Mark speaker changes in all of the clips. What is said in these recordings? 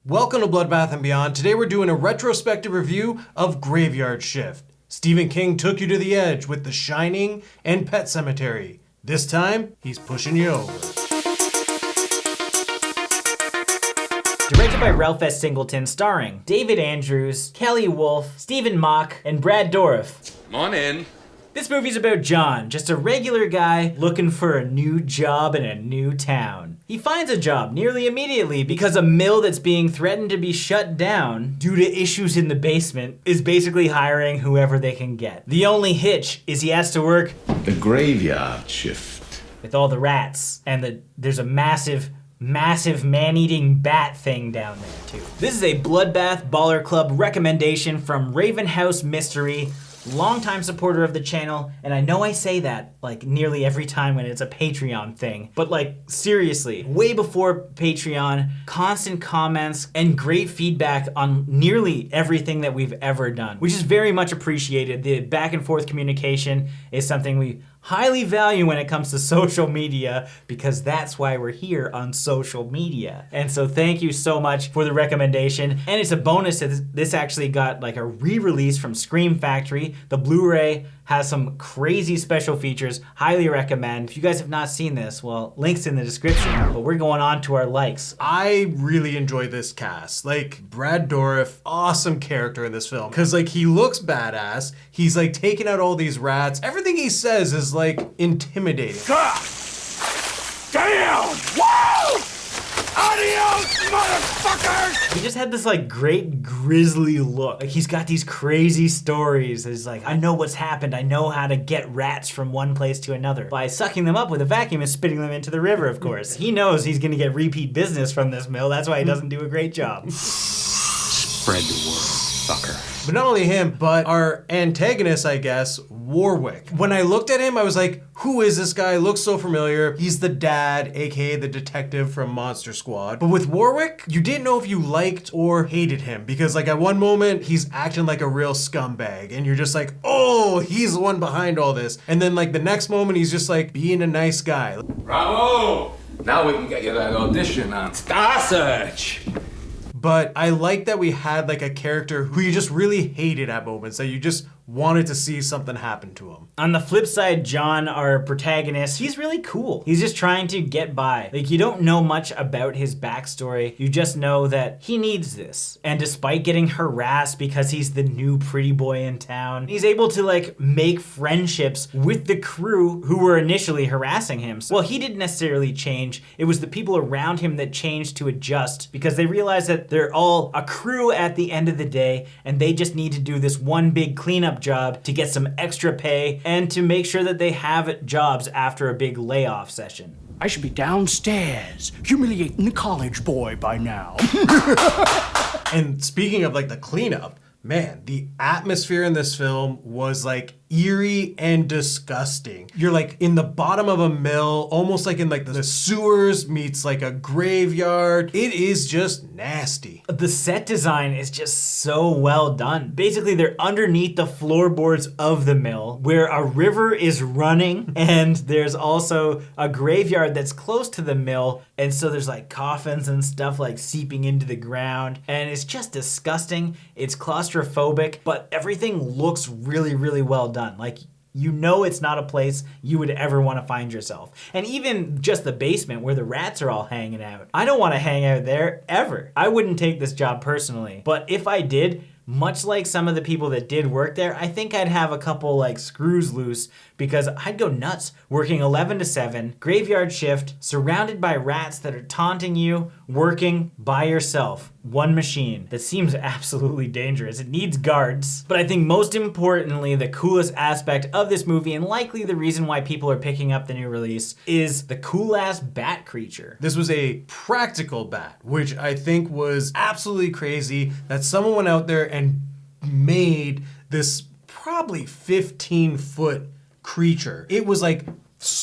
Speaker 1: Welcome to Bloodbath & Beyond. Today we're doing a retrospective review of Graveyard Shift. Stephen King took you to the edge with The Shining and Pet Sematary. This time, he's pushing you over.
Speaker 2: Directed by Ralph S. Singleton, starring David Andrews, Kelly Wolf, Stephen Mock, and Brad Dourif.
Speaker 3: Come on in.
Speaker 2: This movie's about John, just a regular guy looking for a new job in a new town. He finds a job nearly immediately because a mill that's being threatened to be shut down due to issues in the basement is basically hiring whoever they can get. The only hitch is he has to work
Speaker 4: the graveyard shift
Speaker 2: with all the rats, and there's a massive man-eating bat thing down there too. This is a Bloodbath Baller Club recommendation from Raven House Mystery, longtime supporter of the channel, and I know I say that like nearly every time when it's a Patreon thing, but like seriously, way before Patreon, constant comments and great feedback on nearly everything that we've ever done, which is very much appreciated. The back and forth communication is something we highly value when it comes to social media, because that's why we're here on social media. And so thank you so much for the recommendation. And it's a bonus that this actually got like a re-release from Scream Factory. The Blu-ray has some crazy special features. Highly recommend. If you guys have not seen this, well, links in the description, but we're going on to our likes.
Speaker 1: I really enjoy this cast. Like, Brad Dourif, awesome character in this film. Because, like, he looks badass. He's, like, taking out all these rats. Everything he says is, like, intimidating.
Speaker 3: Damn! Woo! Adios, motherfuckers!
Speaker 2: He just had this like great grisly look. Like he's got these crazy stories. He's like, I know what's happened. I know how to get rats from one place to another by sucking them up with a vacuum and spitting them into the river, of course. He knows he's gonna get repeat business from this mill. That's why he doesn't do a great job.
Speaker 4: spread the word, fucker.
Speaker 1: But not only him, but our antagonist, I guess, Warwick. When I looked at him, I was like, who is this guy? Looks so familiar. He's the dad, aka the detective from Monster Squad. But with Warwick, you didn't know if you liked or hated him, because like at one moment, he's acting like a real scumbag, and you're just like, oh, he's the one behind all this. And then like the next moment, he's just like being a nice guy.
Speaker 3: Bravo! Now we can get you that audition on Star Search.
Speaker 1: But I like that we had like a character who you just really hated at moments, that you just wanted to see something happen to him.
Speaker 2: On the flip side, John, our protagonist, he's really cool. He's just trying to get by. Like, you don't know much about his backstory. You just know that he needs this. And despite getting harassed because he's the new pretty boy in town, he's able to like make friendships with the crew who were initially harassing him. So, well, he didn't necessarily change. It was the people around him that changed to adjust, because they realized that they're all a crew at the end of the day, and they just need to do this one big cleanup job to get some extra pay and to make sure that they have jobs after a big layoff session.
Speaker 5: I should be downstairs, humiliating the college boy by now.
Speaker 1: And speaking of like the cleanup, man, the atmosphere in this film was like eerie and disgusting. You're like in the bottom of a mill, almost like in like the sewers meets like a graveyard. It is just nasty.
Speaker 2: The set design is just so well done. Basically, they're underneath the floorboards of the mill where a river is running, and there's also a graveyard that's close to the mill, and so there's like coffins and stuff like seeping into the ground, and it's just disgusting. It's claustrophobic, but everything looks really, really well done. Like, you know it's not a place you would ever want to find yourself. And even just the basement where the rats are all hanging out. I don't want to hang out there ever. I wouldn't take this job personally, but if I did, much like some of the people that did work there, I think I'd have a couple like screws loose, because I'd go nuts working 11 to 7, graveyard shift, surrounded by rats that are taunting you, working by yourself. One machine. That seems absolutely dangerous. It needs guards. But I think most importantly, the coolest aspect of this movie, and likely the reason why people are picking up the new release, is the cool ass bat creature.
Speaker 1: This was a practical bat, which I think was absolutely crazy, that someone went out there and made this probably 15-foot creature. It was like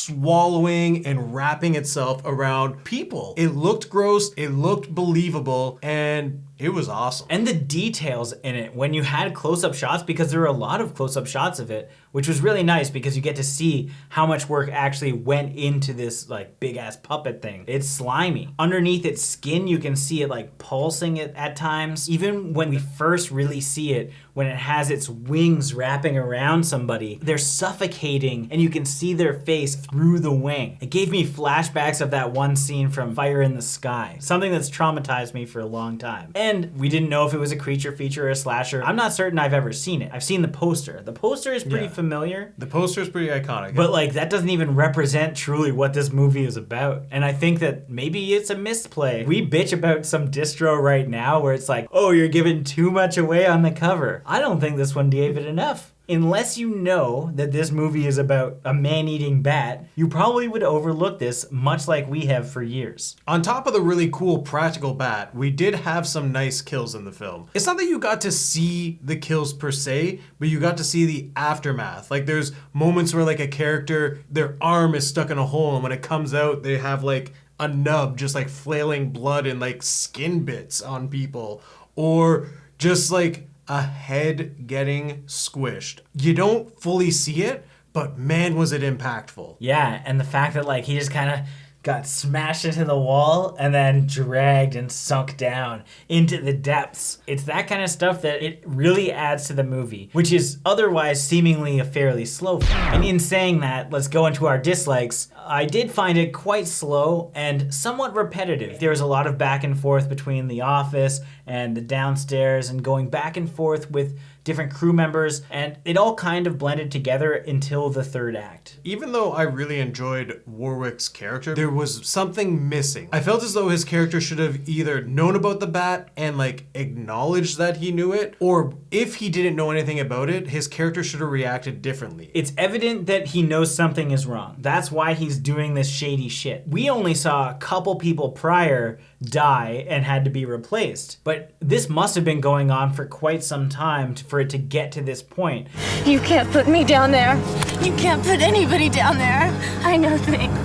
Speaker 1: swallowing and wrapping itself around people. It looked gross, it looked believable, and it was awesome.
Speaker 2: And the details in it, when you had close-up shots, because there were a lot of close-up shots of it, which was really nice because you get to see how much work actually went into this like big-ass puppet thing. It's slimy. Underneath its skin, you can see it like pulsing it at times. Even when we first really see it, when it has its wings wrapping around somebody, they're suffocating and you can see their face through the wing. It gave me flashbacks of that one scene from Fire in the Sky, something that's traumatized me for a long time. And we didn't know if it was a creature feature or a slasher. I'm not certain I've ever seen it. I've seen the poster. The poster is pretty familiar.
Speaker 1: The poster is pretty iconic.
Speaker 2: But like that doesn't even represent truly what this movie is about. And I think that maybe it's a misplay. We bitch about some distro right now where it's like, oh, you're giving too much away on the cover. I don't think this one gave it enough. Unless you know that this movie is about a man-eating bat, you probably would overlook this much like we have for years.
Speaker 1: On top of the really cool practical bat, we did have some nice kills in the film. It's not that you got to see the kills per se, but you got to see the aftermath. Like there's moments where like a character, their arm is stuck in a hole, and when it comes out, they have like a nub just like flailing blood and like skin bits on people. Or just like a head getting squished. You don't fully see it, but man, was it impactful.
Speaker 2: Yeah, and the fact that like he just kind of got smashed into the wall and then dragged and sunk down into the depths. It's that kind of stuff that it really adds to the movie, which is otherwise seemingly a fairly slow film. And in saying that, let's go into our dislikes. I did find it quite slow and somewhat repetitive. There was a lot of back and forth between the office and the downstairs and going back and forth with different crew members, and it all kind of blended together until the third act.
Speaker 1: Even though I really enjoyed Warwick's character, there was something missing. I felt as though his character should have either known about the bat and like acknowledged that he knew it, or if he didn't know anything about it, his character should have reacted differently.
Speaker 2: It's evident that he knows something is wrong. That's why he's doing this shady shit. We only saw a couple people prior die and had to be replaced, but this must have been going on for quite some time for it to get to this point.
Speaker 6: You can't put me down there. You can't put anybody down there. I know things.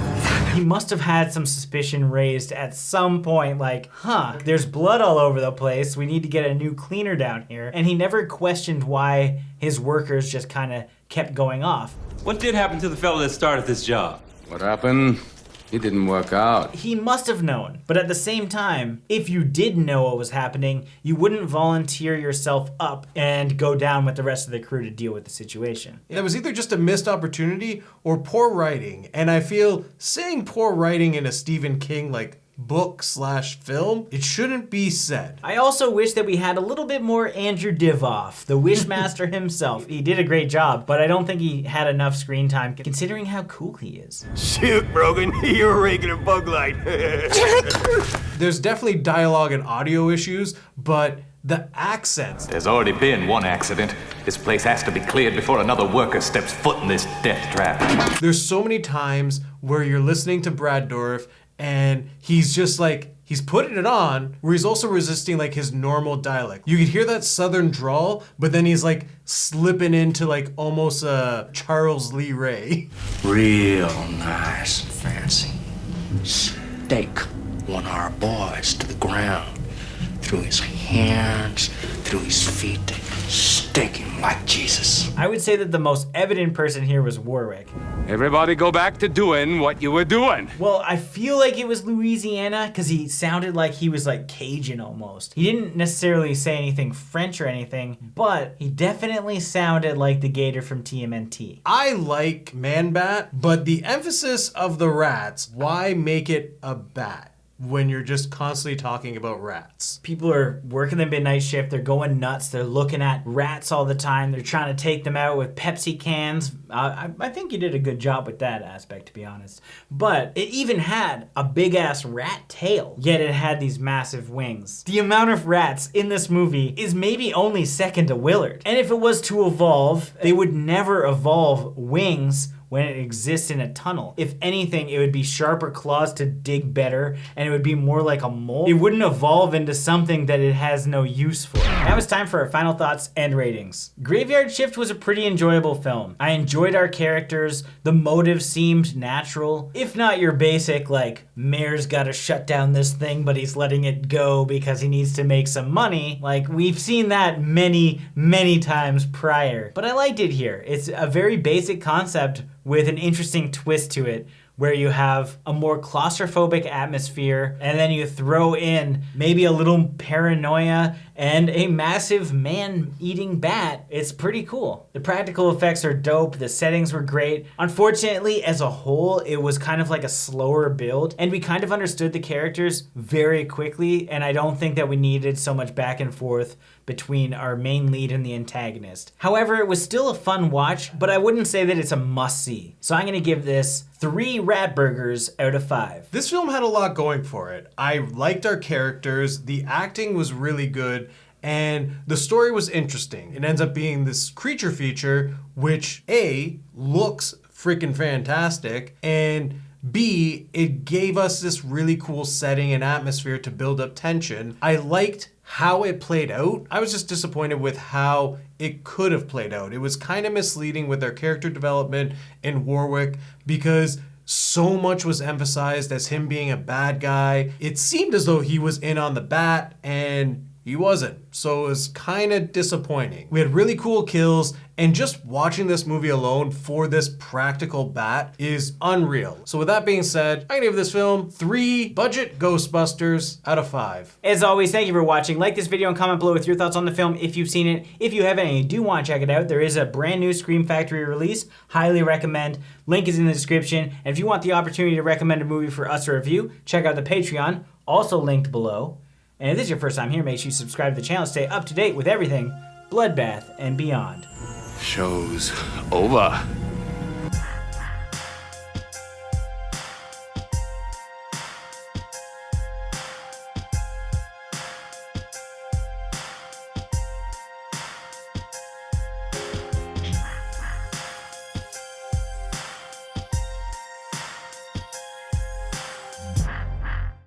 Speaker 2: He must have had some suspicion raised at some point, like, there's blood all over the place, we need to get a new cleaner down here, and he never questioned why his workers just kind of kept going off.
Speaker 7: What did happen to the fellow that started this job?
Speaker 3: What happened? It didn't work out.
Speaker 2: He must have known, but at the same time, if you did know what was happening, you wouldn't volunteer yourself up and go down with the rest of the crew to deal with the situation.
Speaker 1: That was either just a missed opportunity or poor writing, and I feel saying poor writing in a Stephen King like book/film, it shouldn't be said.
Speaker 2: I also wish that we had a little bit more Andrew Divoff, the Wishmaster himself. He did a great job, but I don't think he had enough screen time considering how cool he is.
Speaker 8: Shoot, Brogan, you're a regular bug light.
Speaker 1: There's definitely dialogue and audio issues, but the accents.
Speaker 9: There's already been one accident. This place has to be cleared before another worker steps foot in this death trap.
Speaker 1: There's so many times where you're listening to Brad Dourif and he's just like, he's putting it on, where he's also resisting like his normal dialect. You could hear that southern drawl, but then he's like slipping into like almost a Charles Lee Ray.
Speaker 5: Real nice and fancy. Stake one of our boys to the ground. Through his hands, through his feet. Stake him like Jesus.
Speaker 2: I would say that the most evident person here was Warwick.
Speaker 3: Everybody go back to doing what you were doing.
Speaker 2: Well, I feel like it was Louisiana because he sounded like he was like Cajun almost. He didn't necessarily say anything French or anything, but he definitely sounded like the Gator from TMNT.
Speaker 1: I like Man-Bat, but the emphasis of the rats, why make it a bat when you're just constantly talking about rats?
Speaker 2: People are working the midnight shift, they're going nuts, they're looking at rats all the time, they're trying to take them out with Pepsi cans. I think you did a good job with that aspect, to be honest. But it even had a big-ass rat tail, yet it had these massive wings. The amount of rats in this movie is maybe only second to Willard. And if it was to evolve, they would never evolve wings when it exists in a tunnel. If anything, it would be sharper claws to dig better, and it would be more like a mole. It wouldn't evolve into something that it has no use for. Now it's time for our final thoughts and ratings. Graveyard Shift was a pretty enjoyable film. I enjoyed our characters, the motive seemed natural. If not your basic, like, Mayor's gotta shut down this thing, but he's letting it go because he needs to make some money. Like, we've seen that many, many times prior. But I liked it here. It's a very basic concept with an interesting twist to it, where you have a more claustrophobic atmosphere, and then you throw in maybe a little paranoia and a massive man-eating bat. It's pretty cool. The practical effects are dope, the settings were great. Unfortunately, as a whole, it was kind of like a slower build, and we kind of understood the characters very quickly, and I don't think that we needed so much back and forth between our main lead and the antagonist. However, it was still a fun watch, but I wouldn't say that it's a must-see. So I'm gonna give this 3 rat burgers out of 5.
Speaker 1: This film had a lot going for it. I liked our characters, the acting was really good, and the story was interesting. It ends up being this creature feature, which A, looks freaking fantastic, and B, it gave us this really cool setting and atmosphere to build up tension. I liked how it played out. I was just disappointed with how it could have played out. It was kind of misleading with their character development in Warwick because so much was emphasized as him being a bad guy. It seemed as though he was in on the bat, and he wasn't. So it was kind of disappointing. We had really cool kills, and just watching this movie alone for this practical bat is unreal. So with that being said, I give this film 3 budget Ghostbusters out of 5.
Speaker 2: As always, thank you for watching. Like this video and comment below with your thoughts on the film if you've seen it. If you haven't and you do want to check it out, there is a brand new Scream Factory release. Highly recommend. Link is in the description. And if you want the opportunity to recommend a movie for us to review, check out the Patreon, also linked below. And if this is your first time here, make sure you subscribe to the channel to stay up to date with everything Bloodbath and beyond.
Speaker 4: Show's over.